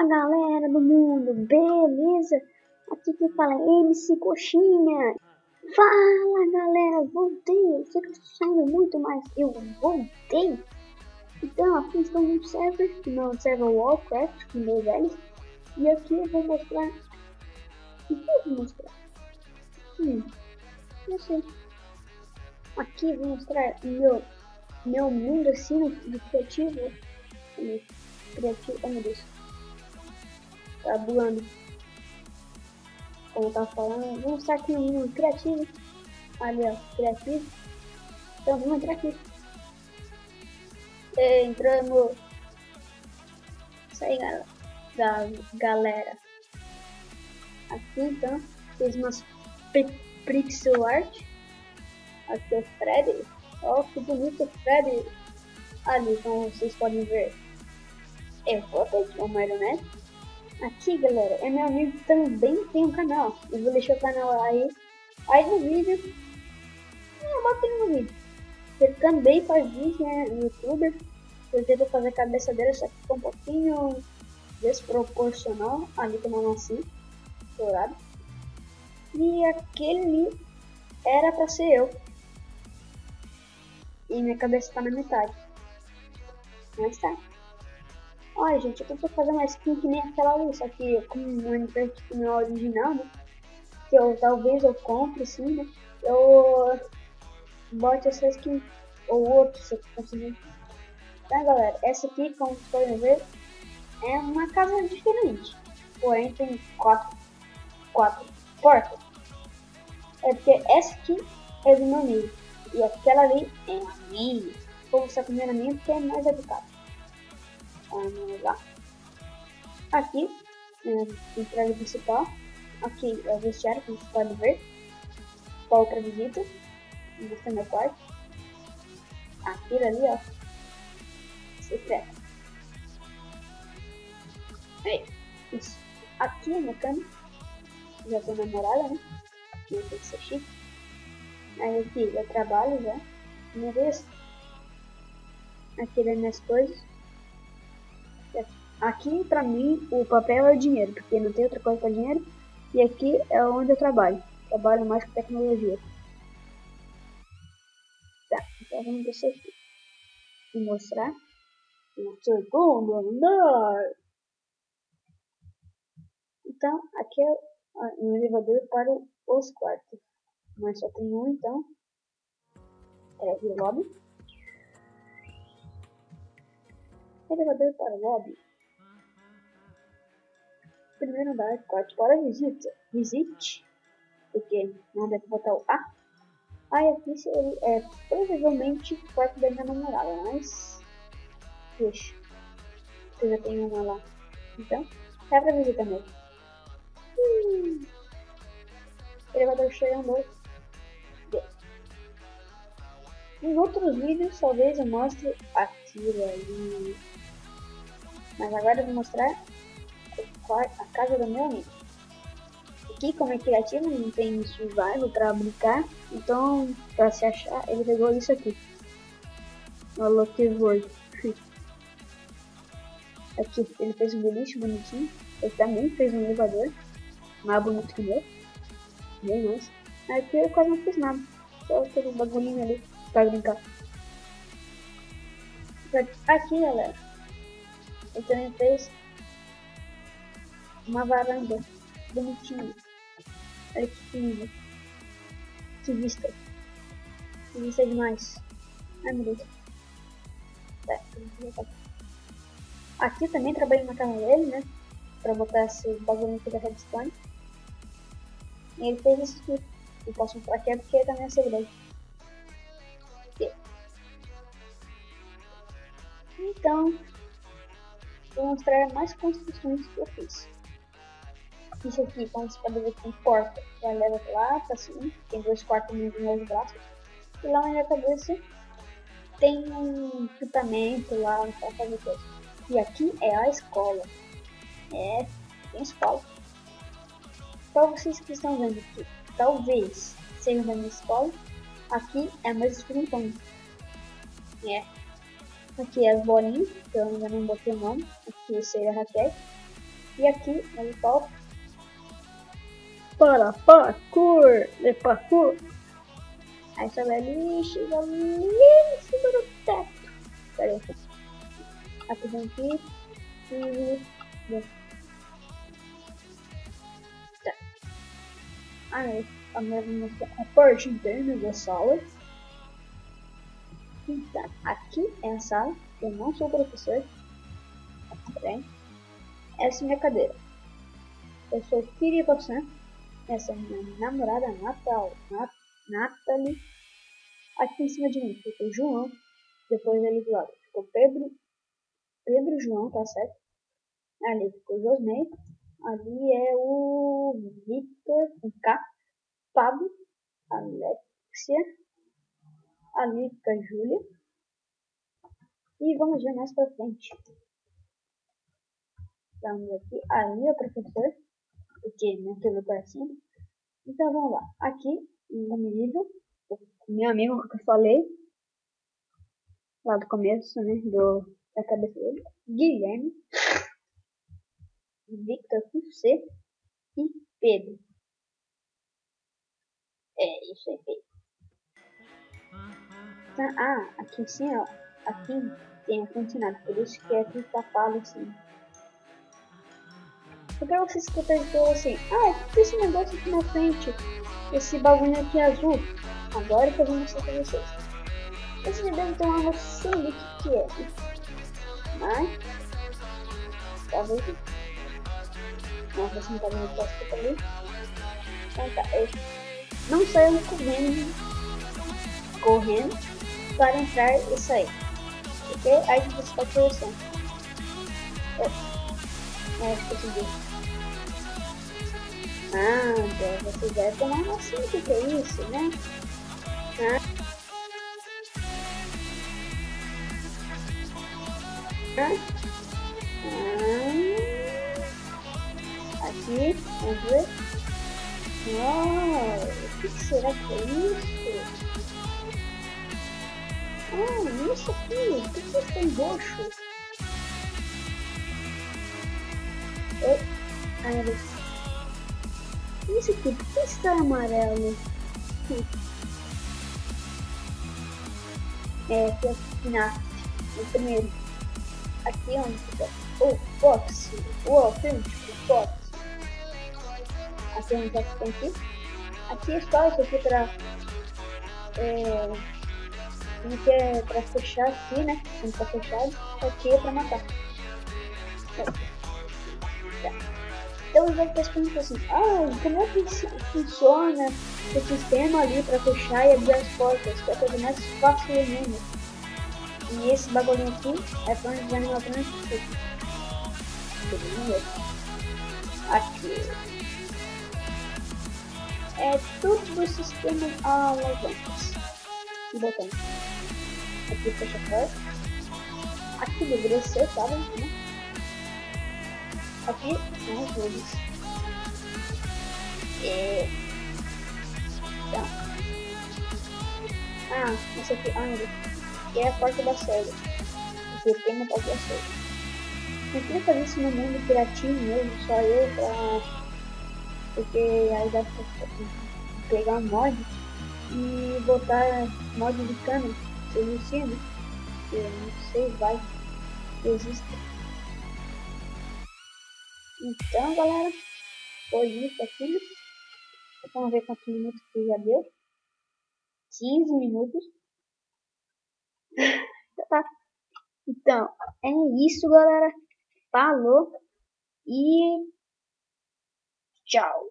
Galera do mundo, beleza? Aqui quem fala é MC Coxinha. Fala galera, voltei. Eu sei que tô saindo muito, mas eu voltei. Então aqui estou no server Warcraft com meus velhos. E aqui eu vou mostrar. O que eu vou mostrar? Não sei. Aqui eu vou mostrar o meu mundo assim do criativo. Oh meu Deus. Tá voando. Como eu tava falando, vamos estar aqui no mundo criativo. Ali ó, criativo. Então vamos entrar aqui. Entramos. Isso aí galera. Aqui então, fiz umas pixel art. Aqui é o Freddy. Ó, que bonito o Freddy. Ali, como vocês podem ver. Eu vou ter uma marionete. Aqui galera, é meu amigo que também tem um canal. Eu vou deixar o canal aí no vídeo. Eu botei no vídeo. Ele também faz vídeo, né, no youtuber. Eu tento fazer a cabeça dele, só que ficou um pouquinho desproporcional. Ali que eu não nasci, dourado. E aquele ali era pra ser eu. E minha cabeça tá na metade. Mas tá. Olha gente, eu tô fazendo uma skin que nem aquela ali, só que como o Minecraft não é original, né? Que talvez eu compre sim, né? Eu bote essa skin ou outro, se eu conseguir. Tá galera, essa aqui, como vocês podem ver, é uma casa diferente. Porém tem quatro portas. É porque essa aqui é do meu amigo. E aquela ali é a minha. Vou mostrar primeiro a minha porque é mais educado. Vamos lá. Aqui, entrada principal. Aqui é o vestiário, como vocês podem ver. Para outra visita. Vou mostrar meu quarto. Aquilo ali, ó. Secreto. É isso. Aqui é minha cama. Já tenho namorada, né? Aqui eu tenho que ser chique. Aí aqui eu trabalho já. Uma vez. Aqui das minhas coisas. Aqui pra mim o papel é o dinheiro, porque não tem outra coisa para dinheiro. E aqui é onde eu trabalho. Trabalho mais com tecnologia. Tá, então vamos descer aqui. Vou mostrar. No segundo andar. Então, aqui é o elevador para os quartos. Mas só tem um, então. É o lobby. Elevador para o lobby. Primeiro andar, quarto para visita. Visite. Porque não deve botar o A. Aí aqui é provavelmente o quarto da minha namorada, mas deixa. Eu já tenho uma lá. Então, dá pra visitar mesmo. Elevador cheio andou. Em outros vídeos talvez eu mostre aquilo ali. Mas agora eu vou mostrar a casa do meu amigo. Aqui, como é criativo, não tem survival pra brincar. Então, pra se achar, ele pegou isso aqui. O Lucky Word. Aqui, ele fez um beliche bonitinho. Ele também fez um elevador. Mais bonito que o meu. Bem mais. Aqui eu quase não fiz nada. Só aquele bagulhinho ali pra brincar. Aqui, galera. Ele também fez uma varanda bonitinha. Olha que lindo. Que vista. Que vista demais. Ai meu Deus. Aqui também trabalhei na casa dele, né? Pra botar esse bagulho aqui da redstone. E ele fez isso aqui. Eu posso mostrar aqui porque também é segredo. Então, vou mostrar mais construções que eu fiz. Isso aqui, como você pode ver, tem porta. Já leva lá pra cima. Tem dois quartos nos meus braços. E lá na minha cabeça tem um equipamento lá pra fazer coisa. E aqui é a escola. Tem escola. Para vocês que estão vendo aqui, talvez seja da minha escola. Aqui é a mesa de ping-pong. Aqui é as bolinhas, que eu ainda não botei o nome. Aqui seria a raquete. E aqui ele volta para parkour, de parkour. Aí sobe ali, chega ali em cima do teto. Pera aí. Aqui dentro e... Tá. Aí, agora vou mostrar a parte interna da sala. Então, aqui é a sala. Eu não sou professor. Peraí. Essa é minha cadeira. Eu sou Kiriba-san. Essa é minha namorada, Nathalie. Aqui em cima de mim ficou o João. Depois ali do lado ficou Pedro João, tá certo? Ali ficou o Josnei. Ali é o Victor, o K. Pablo, Alexia. Ali fica a Júlia. E vamos ver mais pra frente. Vamos aqui. Ali é o professor. Porque naquele lugar cima. Então vamos lá. Aqui, no nível, o meu amigo que eu falei. Lá do começo, né? Da cabeça dele. Guilherme. Victor com C. E Pedro. É isso aí, Pedro. Tá, aqui sim, ó. Aqui tem ar-condicionado. Por isso que aqui tá falo assim. Porque você escuta assim, o que esse negócio aqui na frente? Esse bagulho aqui azul. Agora que eu vou mostrar pra vocês. Vocês devem ter uma noção do que é. Mas, talvez não, você não tá vendo o plástico ali. Então tá, não saiam correndo para entrar e sair. Ok? Aí você pode ter noção. Esqueci disso. Você deve tomar noção do que é isso, né? Aqui, vamos ver. O que será que é isso? Isso aqui. Por que tem roxo? Isso aqui, por que está amarelo? Aqui é o primeiro. Aqui onde fica o box, o autêntico box. Aqui onde tem aqui. Aqui é espaço aqui para que é para fechar aqui, né? Quando tá fechado, aqui é para matar. Então eu vou perguntar assim, como é que funciona o sistema ali para fechar e abrir as portas, que é a coisa mais fácil do mundo. E esse bagulhinho aqui é para onde vai animar pra onde aqui. É tudo do sistema alavancas. E botão. Aqui fecha a porta. Aqui deveria ser, sabe? Né? Aqui são as luzes. Tá. Essa aqui, que é a porta da cela. Porque tem uma porta da cela. Eu queria fazer isso no mundo piratinho mesmo, só eu porque aí dá pra pegar um mod e botar mod de câmera existindo. Eu não sei, vai existe. Então galera, foi isso aqui, né? Vamos ver quantos minutos que já deu. 15 minutos. Tá. Então, é isso galera. Falou e tchau.